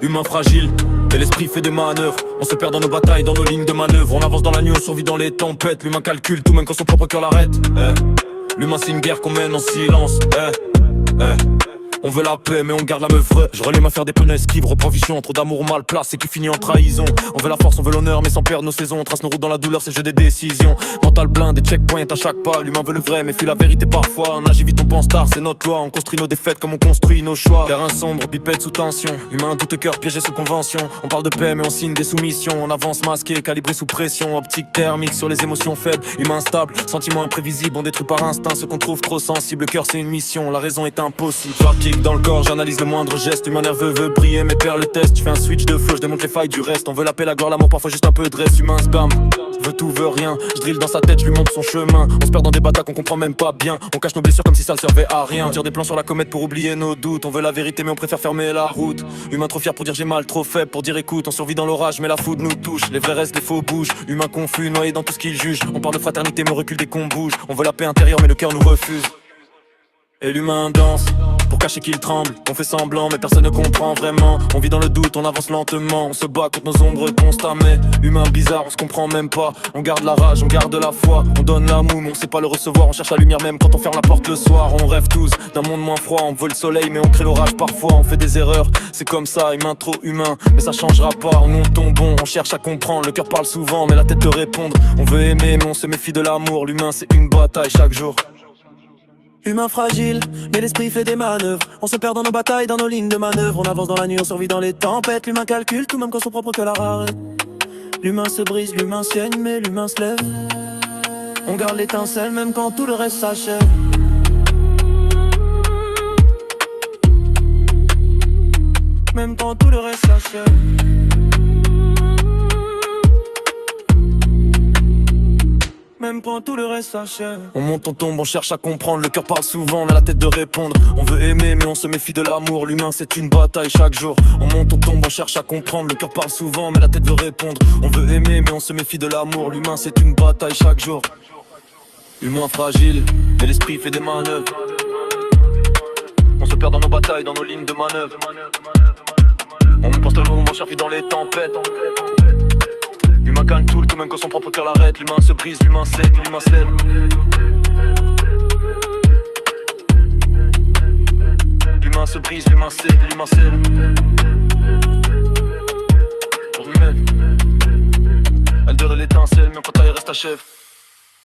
humain fragile, mais l'esprit fait des manœuvres. On se perd dans nos batailles, dans nos lignes de manœuvre. On avance dans la nuit, on survit dans les tempêtes. L'humain calcule tout même quand son propre cœur l'arrête. L'humain c'est une guerre qu'on mène en silence. On veut la paix mais on garde la meuf vraie. Je relève à faire des pneus esquives, reprends vision. Trop d'amour mal placé qui finit en trahison. On veut la force, on veut l'honneur mais sans perdre nos saisons. On trace nos routes dans la douleur, c'est le jeu des décisions. Mental blind, des checkpoints à chaque pas. L'humain veut le vrai mais fuit la vérité parfois. On agit vite, on pense tard, c'est notre loi. On construit nos défaites comme on construit nos choix. Terrain sombre, bipède sous tension. Humain doute cœur piégé sous convention. On parle de paix mais on signe des soumissions. On avance masqué, calibré sous pression. Optique thermique sur les émotions faibles. Humain stable, sentiments imprévisibles. On détruit par instinct ce qu'on trouve trop sensible. Le cœur c'est une mission, la raison est impossible. Fatigue dans le corps, j'analyse le moindre geste. Humain nerveux veut briller mais perd le test. Tu fais un switch de flow, je démonte les failles du reste. On veut la paix, la gloire, l'amour, parfois juste un peu de reste. Humain spam, veut tout, veut rien. Je drille dans sa tête, je lui montre son chemin. On se perd dans des batailles qu'on comprend même pas bien. On cache nos blessures comme si ça ne servait à rien. On tire des plans sur la comète pour oublier nos doutes. On veut la vérité mais on préfère fermer la route. Humain trop fier pour dire j'ai mal, trop faible pour dire écoute. On survit dans l'orage mais la foudre nous touche. Les vrais restent, les faux bougent. Humain confus, noyé dans tout ce qu'il juge. On parle de fraternité mais on recule dès qu'on bouge. On veut la paix intérieure mais le cœur nous refuse. Et l'humain danse pour cacher qu'il tremble. On fait semblant mais personne ne comprend vraiment. On vit dans le doute, on avance lentement. On se bat contre nos ombres constamment. Humain bizarre, on se comprend même pas. On garde la rage, on garde la foi. On donne l'amour mais on sait pas le recevoir. On cherche la lumière même quand on ferme la porte le soir. On rêve tous d'un monde moins froid. On veut le soleil mais on crée l'orage parfois. On fait des erreurs, c'est comme ça, humain trop humain. Mais ça changera pas, on monte ton bon. On cherche à comprendre, le cœur parle souvent mais la tête te répondre. On veut aimer mais on se méfie de l'amour. L'humain c'est une bataille chaque jour. Humain fragile, mais l'esprit fait des manœuvres. On se perd dans nos batailles, dans nos lignes de manœuvre. On avance dans la nuit, on survit dans les tempêtes. L'humain calcule tout même quand son propre cœur arrête. L'humain se brise, l'humain saigne, mais l'humain se lève. On garde l'étincelle même quand tout le reste s'achève. Même quand tout le reste s'achève. Même quand tout le reste s'achève. On monte, on tombe, on cherche à comprendre. Le cœur parle souvent, on a la tête de répondre. On veut aimer mais on se méfie de l'amour. L'humain c'est une bataille chaque jour. On monte, on tombe, on cherche à comprendre. Le cœur parle souvent mais la tête veut répondre. On veut aimer mais on se méfie de l'amour. L'humain c'est une bataille chaque jour. Humain fragile, mais l'esprit fait des manœuvres. On se perd dans nos batailles, dans nos lignes de manœuvre. On pense toujours, on survit dans les tempêtes. L'humain calme tout même quand son propre cœur l'arrête. L'humain se brise, l'humain sait, l'humain se lève. L'humain se brise, l'humain sait, l'humain se lève. Pour lui-même, elle donne l'étincelle même quand elle reste à chef.